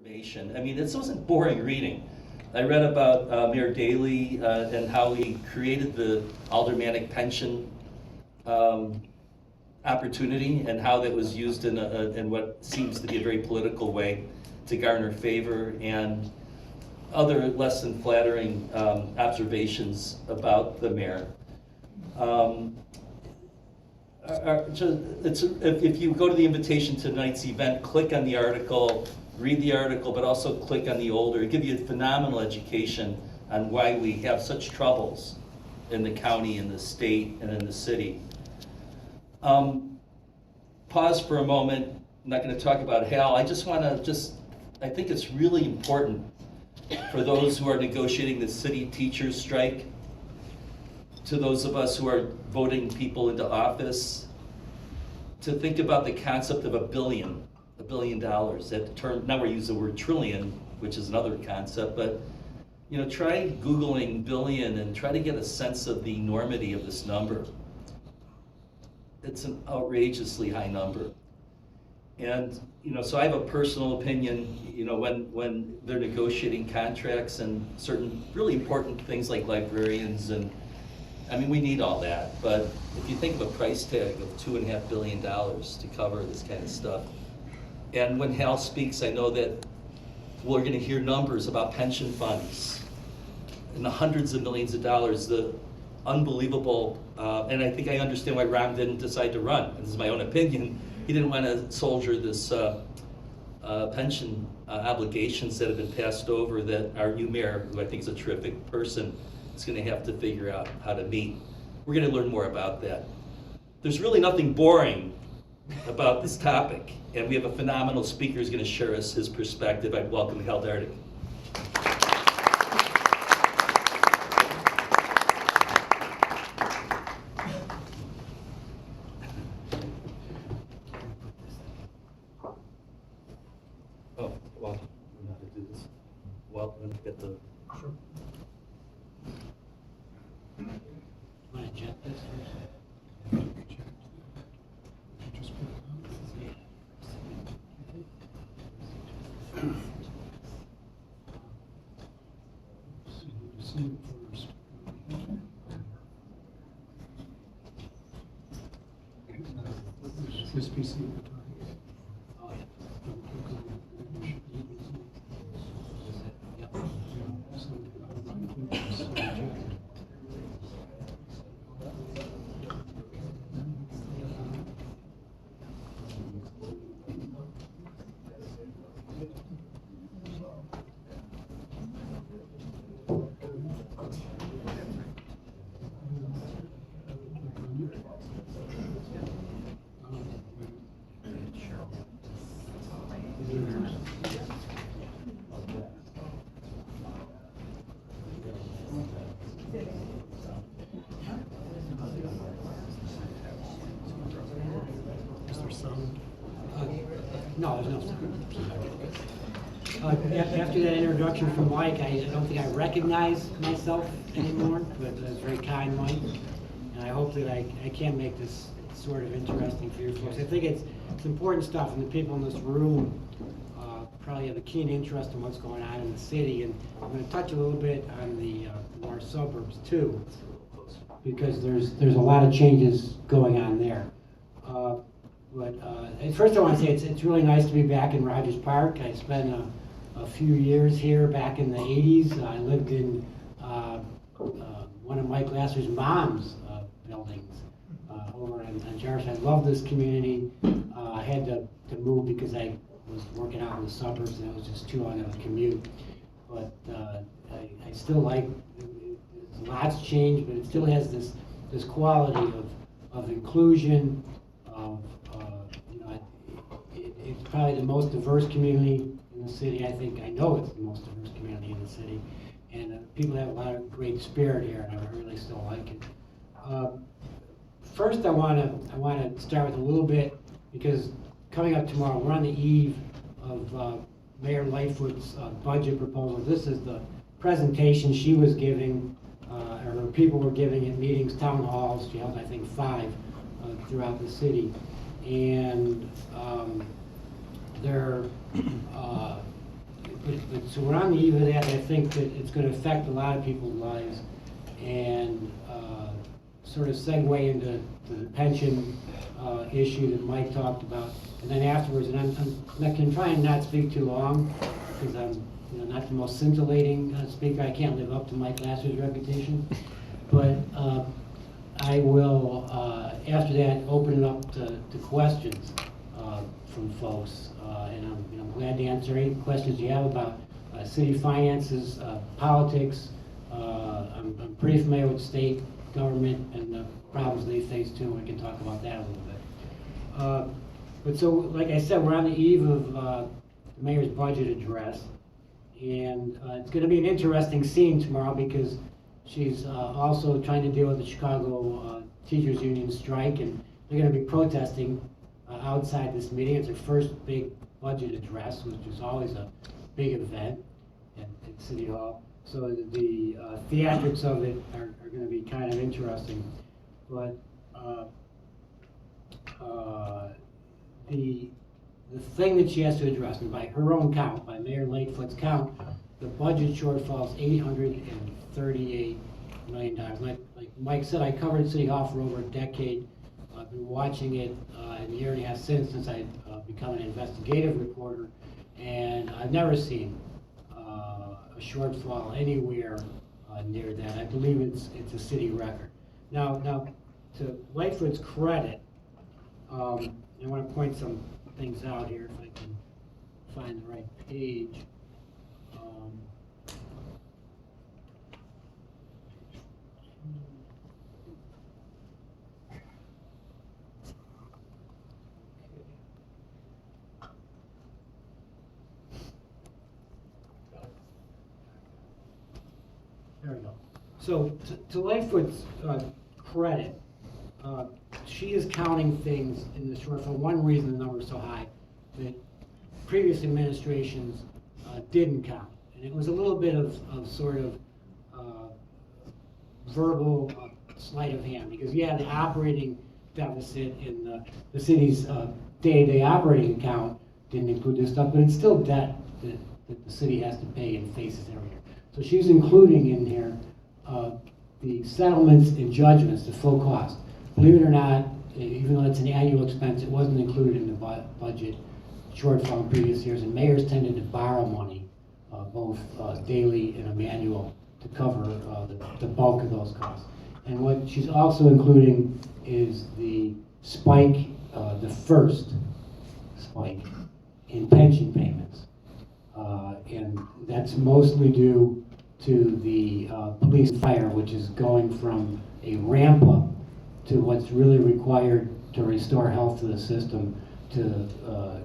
information. I mean, this wasn't boring reading. I read about Mayor Daley and how he created the aldermanic pension opportunity and how that was used in what seems to be a very political way to garner favor, and other less than flattering observations about the mayor. If you go to the invitation to tonight's event, click on the article, read the article, but also click on the older. It'll give you a phenomenal education on why we have such troubles in the county, in the state, and in the city. Pause for a moment. I'm not going to talk about Hal. I just want to I think it's really important for those who are negotiating the city teachers strike, to those of us who are voting people into office, to think about the concept of $1 billion. That term, now we use the word trillion, which is another concept, but try Googling billion and try to get a sense of the enormity of this number. It's an outrageously high number. And so I have a personal opinion, when they're negotiating contracts and certain really important things like librarians, and I mean, we need all that, but if you think of a price tag of $2.5 billion to cover this kind of stuff, and when Hal speaks, I know that we're going to hear numbers about pension funds in the hundreds of millions of dollars, the unbelievable, and I think I understand why Ron didn't decide to run. This is my own opinion. He didn't want to soldier this pension obligations that have been passed over that our new mayor, who I think is a terrific person, is going to have to figure out how to meet. We're going to learn more about that. There's really nothing boring about this topic, and we have a phenomenal speaker who's going to share us his perspective. I welcome Hal Dardig. Oh, well, we know how to do this. Well, let me get the. Sure. Want to jet this first? This PC. Oh, yeah. Is there sound? No, there's no sound. After that introduction from Mike, I don't think I recognize myself anymore, but it was very kind, Mike. And I hope that I can make this sort of interesting for you folks. I think it's important stuff, and the people in this room probably have a keen interest in what's going on in the city. And I'm going to touch a little bit on the our suburbs too, because there's a lot of changes going on there. First I want to say it's really nice to be back in Rogers Park. I spent a few years here back in the 80s. I lived in one of Mike Lasser's mom's buildings over on Jarvis. I love this community. I had to move because I was working out in the suburbs and it was just too long of a commute. But I still like, lots changed, but it still has this quality of inclusion, it's probably the most diverse community in the city. I know it's the most diverse community in the city, and people have a lot of great spirit here, and I really still like it. First, I want to start with a little bit, because coming up tomorrow, we're on the eve of Mayor Lightfoot's budget proposal. This is the presentation she was giving, or people were giving at meetings, town halls. She held, I think, 5 throughout the city, and So we're on the eve of that, and I think that it's gonna affect a lot of people's lives, and sort of segue into the pension issue that Mike talked about. And then afterwards, and I can try and not speak too long, because I'm not the most scintillating speaker. I can't live up to Mike Lasser's reputation. But I will, after that, open it up to questions from folks. And I'm glad to answer any questions you have about city finances, politics. I'm pretty familiar with state government and the problems they face too. We can talk about that a little bit. But so, like I said, we're on the eve of the mayor's budget address. And it's going to be an interesting scene tomorrow because she's also trying to deal with the Chicago Teachers Union strike, and they're going to be protesting outside this meeting. It's her first big budget address, which is always a big event at City Hall. So the theatrics of it are going to be kind of interesting. But the thing that she has to address, and by her own count, by Mayor Lightfoot's count, the budget shortfall is $838 million. Like Mike said, I covered City Hall for over a decade. I've been watching it in a year and a half since I've become an investigative reporter, and I've never seen a shortfall anywhere near that. I believe it's a city record. Now to Lightfoot's credit, I want to point some things out here if I can find the right page. There we go. So to Lightfoot's credit, she is counting things in the shortfall. One reason the number is so high that previous administrations didn't count. And it was a little bit of sort of verbal sleight of hand, because yeah, the operating deficit in the city's day-to-day operating account didn't include this stuff, but it's still debt that the city has to pay and faces every year. So she's including in here the settlements and judgments, the full cost. Believe it or not, even though it's an annual expense, it wasn't included in the budget shortfall in previous years, and mayors tended to borrow money, both daily and annual, to cover the bulk of those costs. And what she's also including is the spike, the first spike in pension payments. And that's mostly due to the police and fire, which is going from a ramp up to what's really required to restore health to the system, to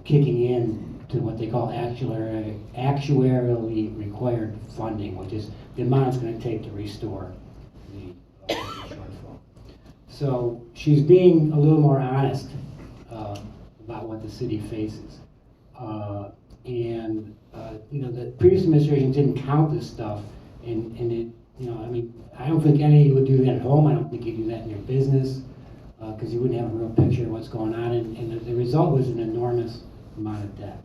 kicking in to what they call actuarially required funding, which is the amount it's going to take to restore the shortfall. So she's being a little more honest about what the city faces. The previous administration didn't count this stuff, and it, I don't think any of you would do that at home. I don't think you'd do that in your business, because you wouldn't have a real picture of what's going on, and the result was an enormous amount of debt.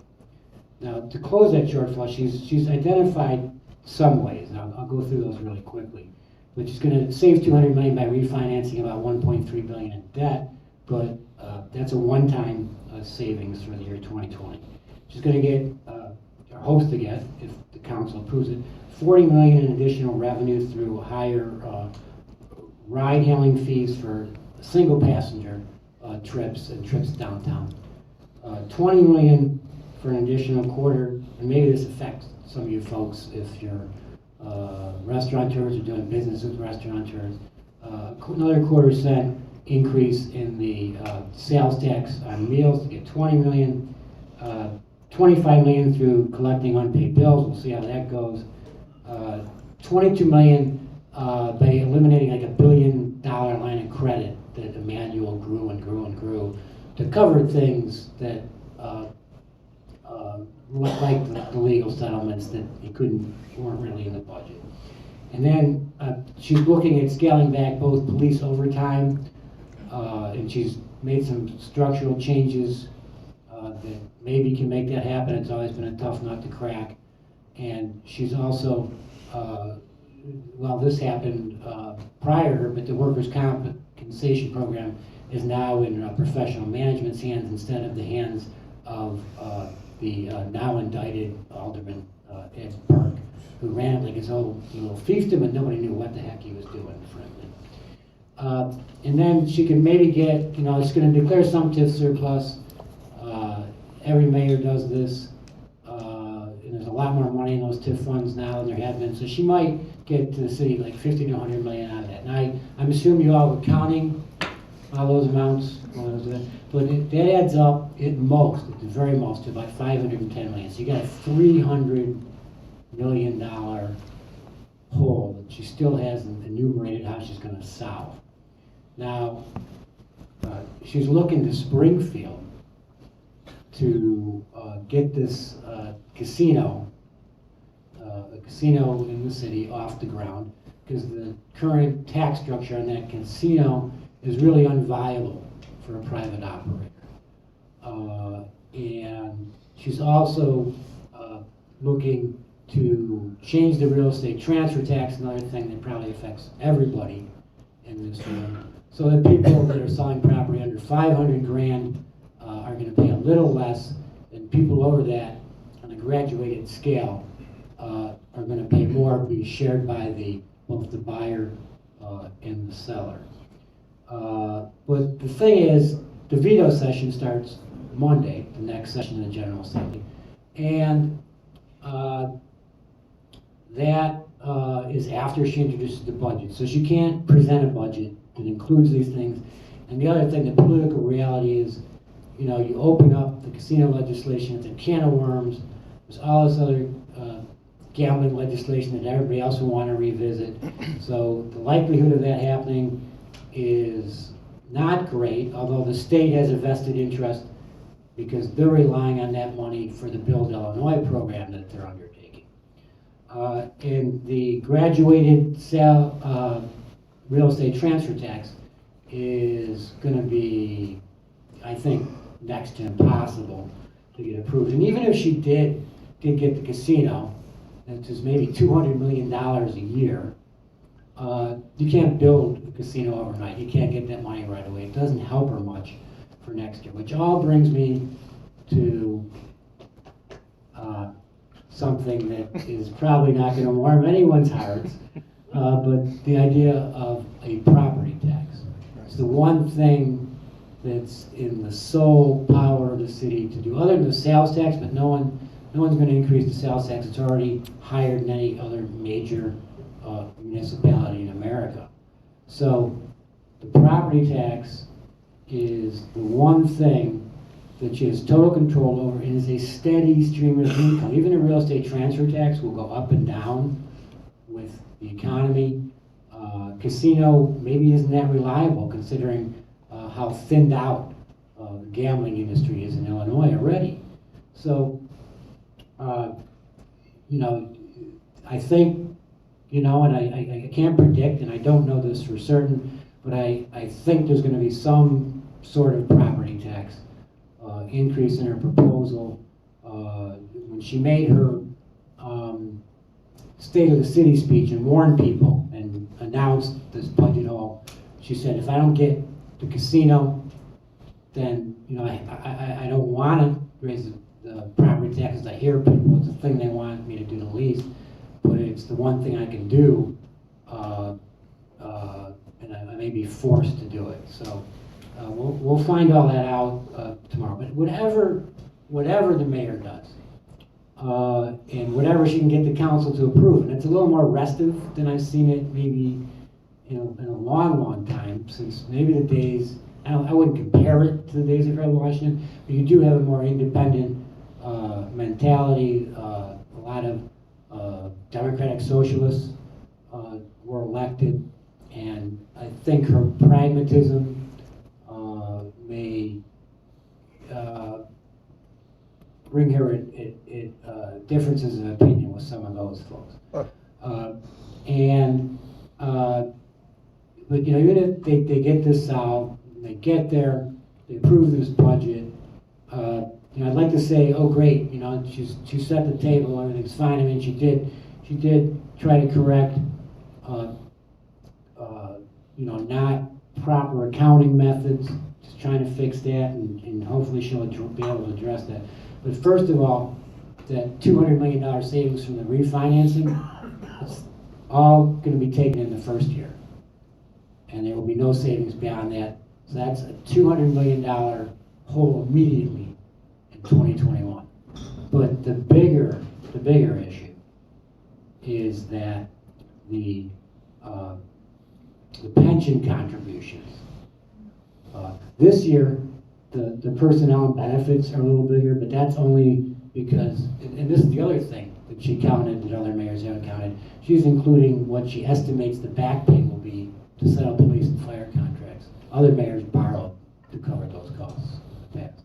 Now, to close that shortfall, she's identified some ways, and I'll go through those really quickly. But she's going to save $200 million by refinancing about $1.3 billion in debt, but that's a one-time savings for the year 2020. She's going to get, or hopes to get, if the council approves it, $40 million in additional revenue through higher ride-hailing fees for single passenger trips and trips downtown. $20 million for an additional quarter, and maybe this affects some of you folks if you're restaurateurs or doing business with restaurateurs. Another $0.25 increase in the sales tax on meals to get $20 million. $25 million through collecting unpaid bills. We'll see how that goes. $22 million by eliminating like $1 billion line of credit that Emmanuel grew and grew and grew to cover things that look like the legal settlements that weren't really in the budget. And then she's looking at scaling back both police overtime, and she's made some structural changes that maybe can make that happen. It's always been a tough nut to crack. And she's also, well, this happened prior, but the workers' compensation program is now in professional management's hands instead of the hands of the now indicted Alderman Ed Park, who ran it like his own little fiefdom and nobody knew what the heck he was doing, frankly. And then she can maybe get, it's going to declare some TIF surplus. Every mayor does this. And there's a lot more money in those TIF funds now than there have been. So she might get to the city like 50 to 100 million out of that. And I'm assuming you all were counting all those amounts. But that adds up at most, at the very most, to about 510 million. So you got a $300 million hole that she still hasn't enumerated how she's going to solve. Now, she's looking to Springfield to get this casino, a casino in the city, off the ground, because the current tax structure on that casino is really unviable for a private operator. And she's also looking to change the real estate transfer tax, another thing that probably affects everybody in this room, so that people that are selling property under 500 grand are going to pay a little less, and people over that on a graduated scale are going to pay more, be shared by both the buyer and the seller. But the thing is, the veto session starts Monday, the next session of the General Assembly, and that is after she introduces the budget. So she can't present a budget that includes these things. And the other thing, the political reality is, you open up the casino legislation, it's a can of worms. There's all this other gambling legislation that everybody else will want to revisit. So the likelihood of that happening is not great, although the state has a vested interest because they're relying on that money for the Build Illinois program that they're undertaking. And the graduated real estate transfer tax is going to be, I think, next to impossible to get approved. And even if she did get the casino, which is maybe $200 million a year, you can't build a casino overnight. You can't get that money right away. It doesn't help her much for next year, which all brings me to something that is probably not going to warm anyone's hearts, but the idea of a property tax. It's the one thing that's in the sole power of the city to do, other than the sales tax, but no one's going to increase the sales tax. It's already higher than any other major municipality in America. So the property tax is the one thing that she has total control over and is a steady stream of income. Even a real estate transfer tax will go up and down with the economy. Casino maybe isn't that reliable considering how thinned out the gambling industry is in Illinois already. So, I think, and I can't predict, and I don't know this for certain, but I think there's going to be some sort of property tax increase in her proposal. When she made her State of the City speech and warned people and announced this budget hole, she said, if I don't get the casino, then I don't want to raise the property taxes. I hear people, it's the thing they want me to do the least, but it's the one thing I can do, and I may be forced to do it. So we'll find all that out tomorrow. But whatever the mayor does, and whatever she can get the council to approve, and it's a little more restive than I've seen it maybe in a long time, since maybe the days, I wouldn't compare it to the days of Harold Washington, but you do have a more independent mentality. A lot of Democratic Socialists were elected, and I think her pragmatism may bring her at differences of opinion with some of those folks. But even if they get this solved, they get there, they approve this budget, you know, I'd like to say, oh great, you know, she set the table, everything's fine. I mean, she did try to correct, you know, not proper accounting methods, just trying to fix that, and hopefully she'll be able to address that. But first of all, that $200 million savings from the refinancing, it's all going to be taken in the first year. And there will be no savings beyond that. So that's a $200 million hole immediately in 2021. But the bigger issue is that the pension contributions. This year, the personnel and benefits are a little bigger, but that's only because, and this is the other thing that she counted that other mayors haven't counted. She's including what she estimates the back pay will be to settle police and fire contracts. Other mayors borrowed to cover those costs in the past.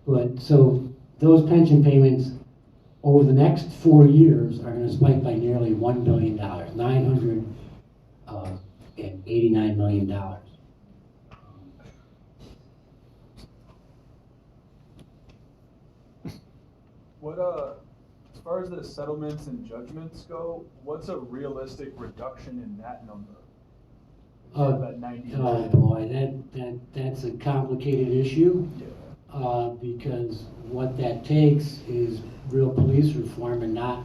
But so those pension payments over the next 4 years are going to spike by nearly $1 billion, $989 million. What as far as the settlements and judgments go, what's a realistic reduction in that number? That 90 Oh million? boy, that's a complicated issue. Yeah. Because what that takes is real police reform and not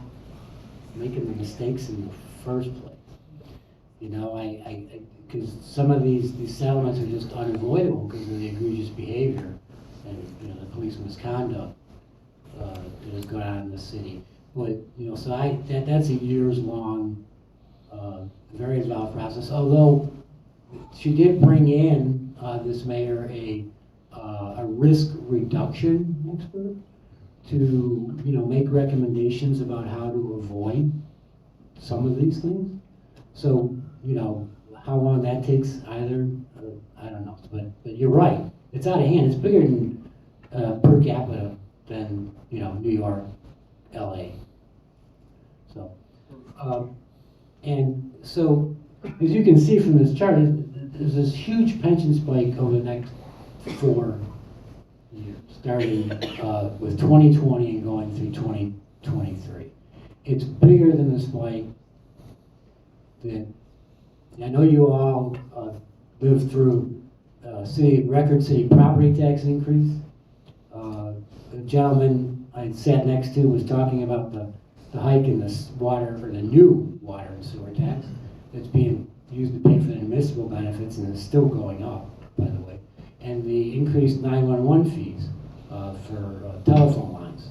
making the mistakes in the first place. You know, because some of these settlements are just unavoidable because of the egregious behavior and, you know, the police misconduct that has gone on in the city. But, you know, so that's a years-long, very involved process. Although she did bring in this mayor a risk reduction expert to, you know, make recommendations about how to avoid some of these things. So, you know, how long that takes either, I don't know. But you're right. It's out of hand. It's bigger than per capita than, you know, New York, LA. So, and so, as you can see from this chart, there's this huge pension spike over the next 4 years, starting with 2020 and going through 2023. It's bigger than the spike that I know you all lived through. Record city property tax increase. The gentleman I sat next to was talking about the hike in the water, or the new water and sewer tax that's being used to pay for the municipal benefits, and is still going up, by the way, and the increased 911 fees for telephone lines.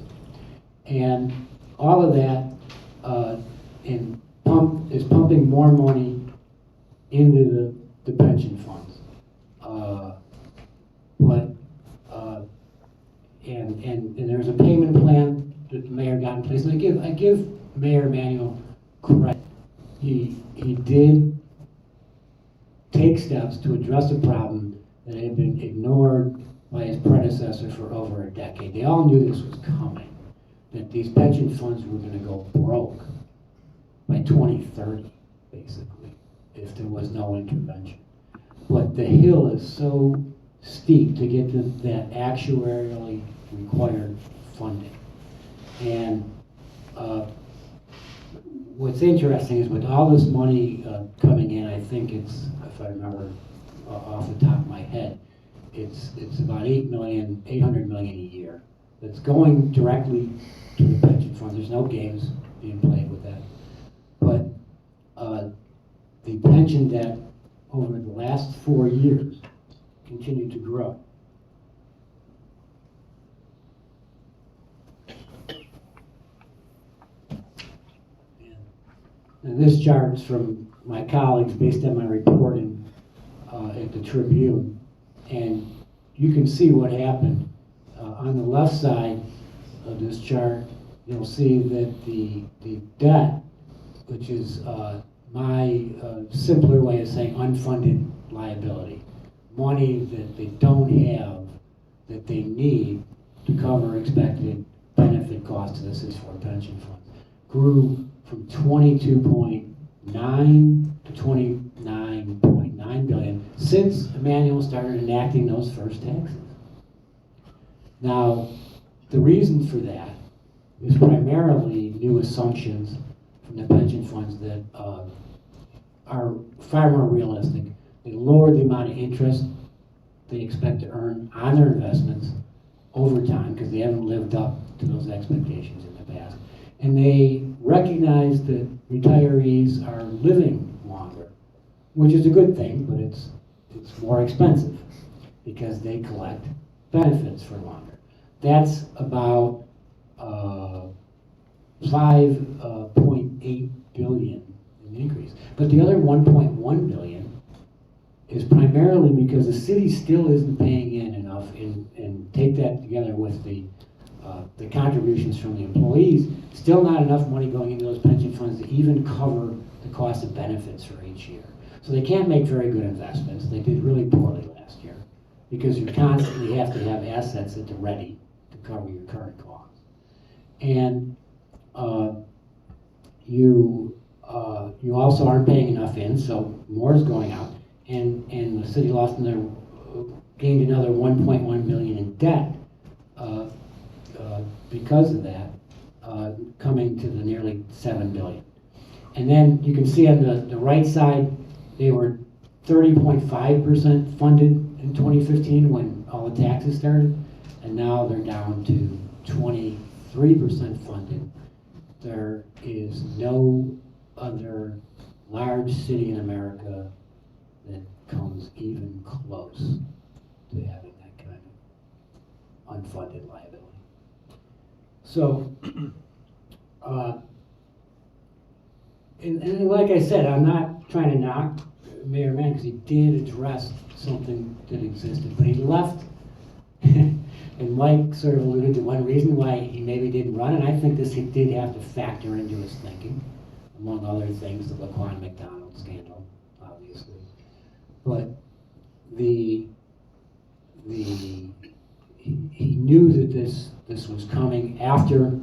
And all of that is pumping more money into the pension funds. And there's a payment plan that the mayor got in place. And I give Mayor Emanuel credit. He did take steps to address a problem that had been ignored by his predecessor for over a decade. They all knew this was coming, that these pension funds were going to go broke by 2030, basically, if there was no intervention. But the hill is so steep to get to that actuarially required funding. And what's interesting is with all this money coming in, I think it's, if I remember off the top of my head, it's about $800 million a year that's going directly to the pension fund. There's no games being played with that. But the pension debt over the last 4 years continued to grow. And this chart's from my colleagues based on my reporting at the Tribune. And you can see what happened. On the left side of this chart, you'll see that the debt, which is my simpler way of saying unfunded liability, money that they don't have that they need to cover expected benefit costs to the system for pension funds, grew from 22.9 to 29.9 billion since Emanuel started enacting those first taxes. Now, the reason for that is primarily new assumptions from the pension funds that are far more realistic. They lower the amount of interest they expect to earn on their investments over time because they haven't lived up to those expectations in the past. And they recognize that retirees are living longer, which is a good thing, but it's more expensive because they collect benefits for longer. That's about 5.8 billion in increase. But the other 1.1 billion is primarily because the city still isn't paying in enough, and take that together with the contributions from the employees, still not enough money going into those pension funds to even cover the cost of benefits for each year. So they can't make very good investments. They did really poorly last year because you constantly have to have assets at the ready to cover your current costs. And you also aren't paying enough in, so more is going out. And the city gained another 1.1 million in debt because of that, coming to the nearly 7 billion. And then you can see on the right side, they were 30.5% funded in 2015 when all the taxes started, and now they're down to 23% funded. There is no other large city in America that comes even close to having that kind of unfunded liability. So, and like I said, I'm not trying to knock Mayor Mann because he did address something that existed, but he left. And Mike sort of alluded to one reason why he maybe didn't run, and I think this he did have to factor into his thinking, among other things, the Laquan McDonald scandal, obviously. But he knew that this was coming after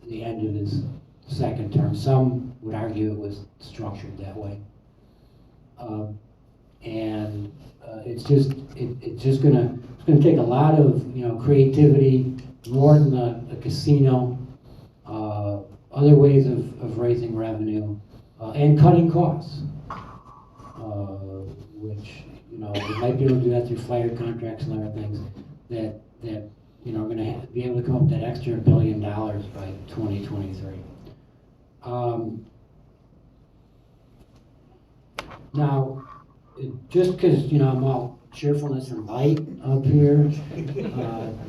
the end of his second term. Some would argue it was structured that way. It's just gonna take a lot of creativity, more than a casino, other ways of raising revenue, and cutting costs, which we might be able to do that through fire contracts and other things that are going to be able to come up with that extra $1 billion by 2023. Now, just because I'm all cheerfulness and light up here,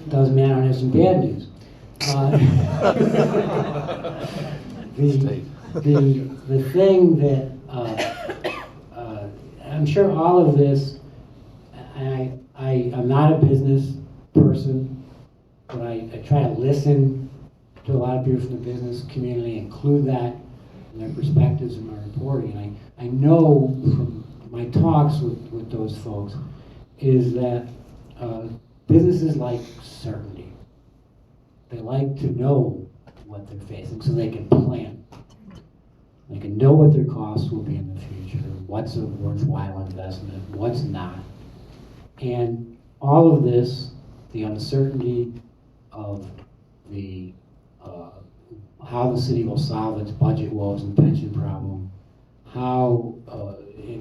doesn't mean I don't have some bad news. The thing that I'm sure all of this, I'm not a business person, but I try to listen to a lot of people from the business community, include that in their perspectives in my reporting. And I know from my talks with those folks is that businesses like certainty. They like to know what they're facing so they can plan. They can know what their costs will be in the future, what's a worthwhile investment, what's not. And all of this, the uncertainty of the how the city will solve its budget woes and pension problem, how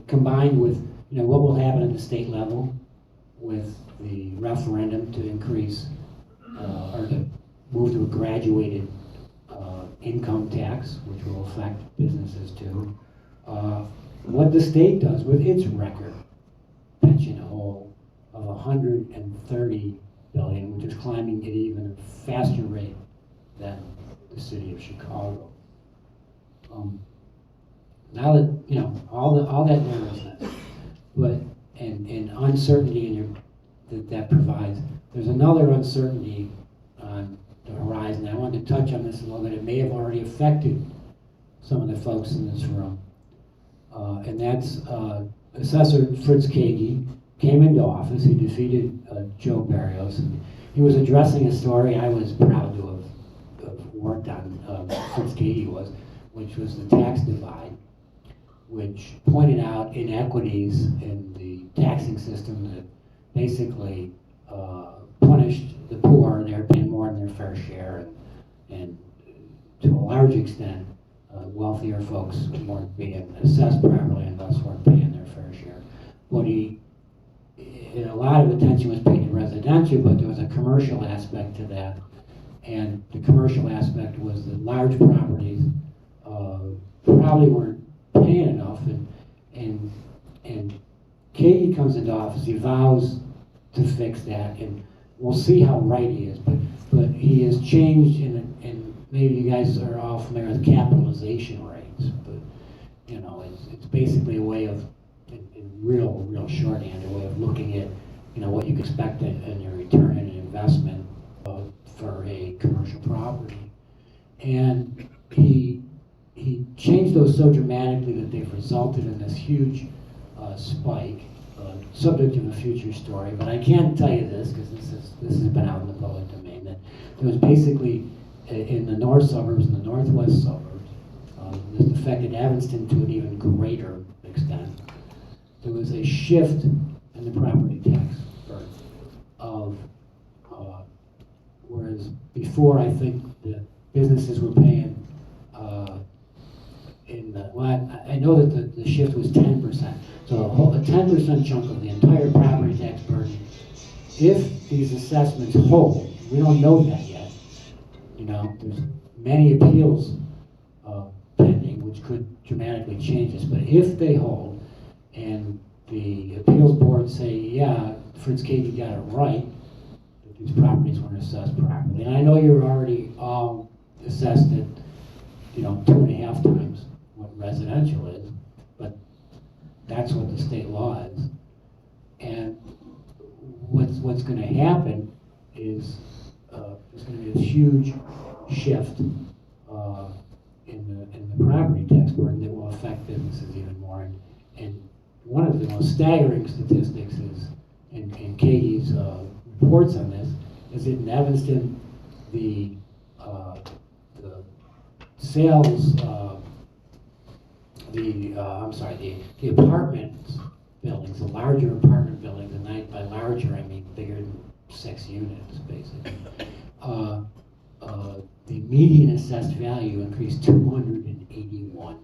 combined with what will happen at the state level with the referendum to increase or to move to a graduated income tax, which will affect businesses too. What the state does with its record pension hole of $130 billion, which is climbing at even a faster rate than the city of Chicago. Now that all that nervousness, but and uncertainty that provides, there's another uncertainty on the horizon. I wanted to touch on this a little bit. It may have already affected some of the folks in this room, and that's Assessor Fritz Kagi came into office. He defeated Joe Barrios. And he was addressing a story I was proud to have worked on. Fritz Kagi was, which was the tax divide, which pointed out inequities in the taxing system that basically punish punished the poor. They're paying more than their fair share, and to a large extent, wealthier folks weren't being assessed properly and thus weren't paying their fair share. But a lot of attention was paid to residential, but there was a commercial aspect to that. And the commercial aspect was that large properties probably weren't paying enough, and Katie comes into office, he vows to fix that, and we'll see how right he is, but he has changed, and maybe you guys are all familiar with capitalization rates, but it's basically a way of, in real shorthand, a way of looking at what you can expect in your return on an investment for a commercial property. And he changed those so dramatically that they've resulted in this huge spike, subject of a future story. But I can tell you this, because this has been out in the public domain, that there was basically in the north suburbs and the northwest suburbs, this affected Evanston to an even greater extent. There was a shift in the property tax burden of whereas before, I think the businesses were paying I know that the shift was 10%. So a 10% chunk of the entire property tax burden, if these assessments hold, we don't know that yet. There's many appeals pending, which could dramatically change this. But if they hold, and the appeals board say, yeah, Fritz Katie got it right, that these properties weren't assessed properly. And I know you're already all assessed at 2.5 times what residential is, but that's what the state law is. And what's going to happen is there's going to be this huge shift in the property tax burden that will affect businesses even more. And one of the most staggering statistics is, in Katie's reports on this, is that in Evanston, the sales, the apartment buildings, the larger apartment buildings, and by larger I mean bigger than 6 units, basically. The median assessed value increased 281%.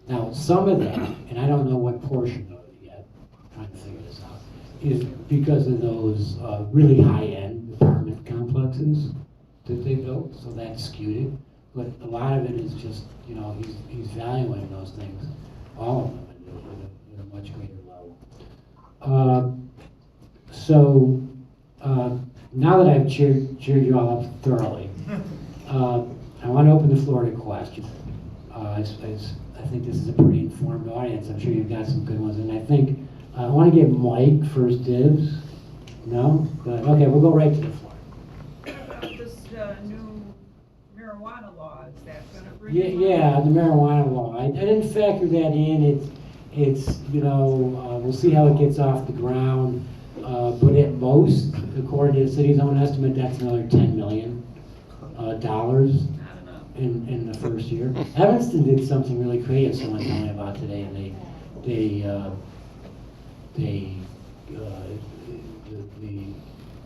Now, some of that, and I don't know what portion of it yet, I'm trying to figure this out, is because of those really high-end apartment complexes that they built, so that skewed it. But a lot of it is just, he's valuing those things, all of them, at a much greater level. Now that I've cheered you all up thoroughly, I want to open the floor to questions. I think this is a pretty informed audience. I'm sure you've got some good ones, and I think I want to give Mike first dibs. No? Good. Okay, we'll go right to the floor. This new marijuana law, is that going to bring? Yeah, the marijuana law. I didn't factor that in. It's we'll see how it gets off the ground. But at most, according to the city's own estimate, that's another $10 million in the first year. Evanston did something really creative. Someone told me about today, and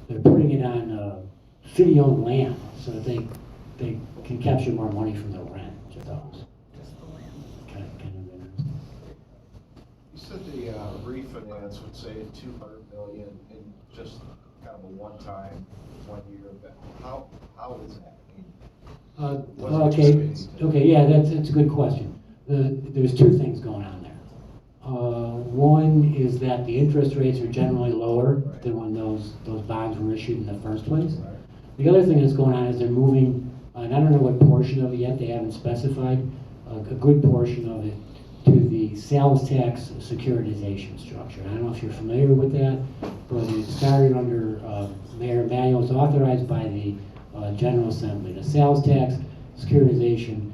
they're putting it on city-owned land so that they can capture more money from the rent. Just those. Just the land. Kind of interesting. You said the refinance would save $200 million in just kind of a one-time, 1 year event. How is that? Okay, yeah, that's a good question. There's two things going on there. One is that the interest rates are generally lower than when those bonds were issued in the first place. The other thing that's going on is they're moving, and I don't know what portion of it yet, they haven't specified, a good portion of it to the sales tax securitization structure. I don't know if you're familiar with that, but it started under Mayor Emanuel. It's authorized by the General Assembly. The sales tax securitization,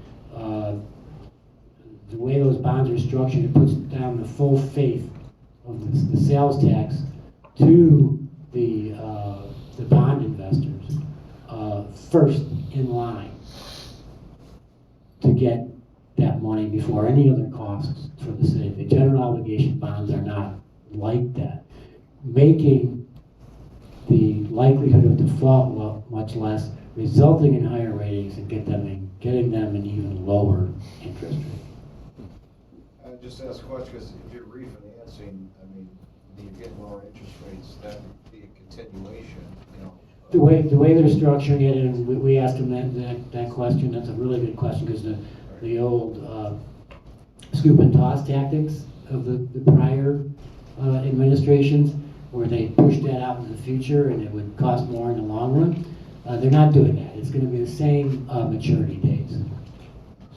the way those bonds are structured, it puts down the full faith of the sales tax to the bond investors first in line to get that money before any other costs for the city. The general obligation bonds are not like that. making the likelihood of default much less, resulting in higher ratings and getting them an even lower interest rate. I just ask a question, because if you're refinancing, I mean, you get lower interest rates, that would be a continuation, you know. The way they're structuring it, and we asked them that question, that's a really good question, because the old scoop and toss tactics of the prior administrations, where they pushed that out into the future and it would cost more in the long run, they're not doing that. It's going to be the same maturity dates.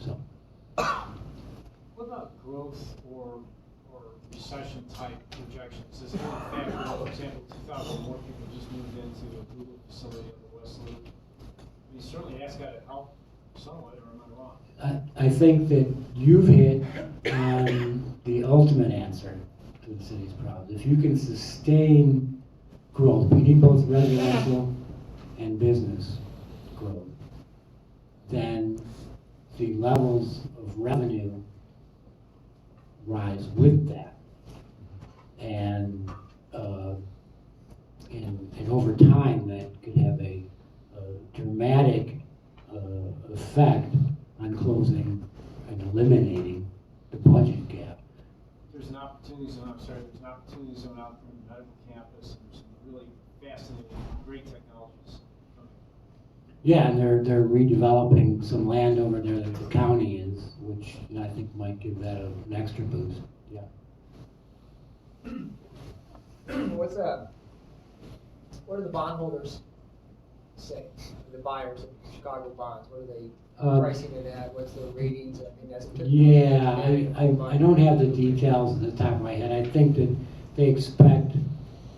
So. What about growth or recession type projections? Is there a factor, for example, 2000 more people just moved into a Google facility on the West Loop? I mean, certainly that's got to help somewhat, or am I wrong? I think that you've hit on the ultimate answer to the city's problems. If you can sustain growth, we need both residential and business growth, then the levels of revenue rise with that. And over time, that could have a dramatic effect on closing and eliminating the budget gap. There's an opportunity zone, there's an opportunity zone out from the medical campus, and there's some really fascinating, great technologies coming. Yeah, and they're redeveloping some land over there that the county is, which I think might give that an extra boost. Yeah. What do the bondholders say? The buyers of Chicago bonds, what are they pricing it at? What's the ratings? I mean, that's typical. Yeah, I don't have the details at the top of my head. I think that they expect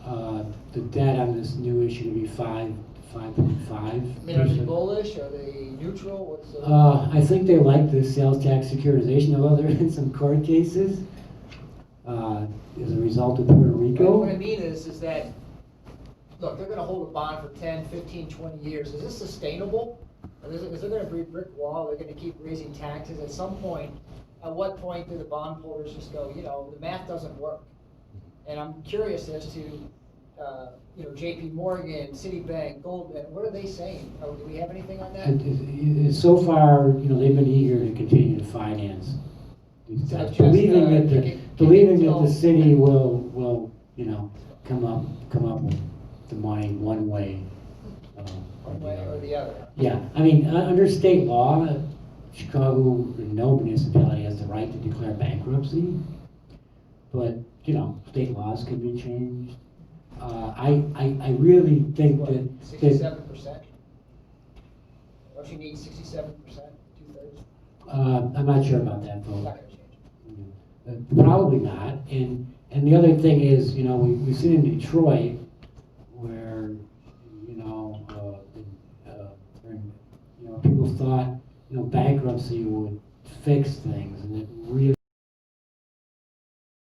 the debt on this new issue to be 5.5. I mean, are they bullish? Are they neutral? What's the... I think they like the sales tax securitization, although there have been some court cases as a result of Puerto Rico. What I mean is that, look, they're going to hold a bond for 10, 15, 20 years. Is this sustainable? Is there going to be a brick wall? They're going to keep raising taxes. At some point, at what point do the bondholders just go, the math doesn't work? And I'm curious as to, J.P. Morgan, Citibank, Goldman, what are they saying? Do we have anything on that? So far, they've been eager to continue to finance these So debts, just, believing that until- the city will come up with the money one way One way or the other. Yeah, I mean, under state law, Chicago, no municipality has the right to declare bankruptcy, but state laws can be changed. I really think What, that 67%? Don't you need 67%, 2/3? I'm not sure about that It's vote. not gonna change. Probably not. And the other thing is, we've seen in Detroit where, people thought, bankruptcy would fix things, and it really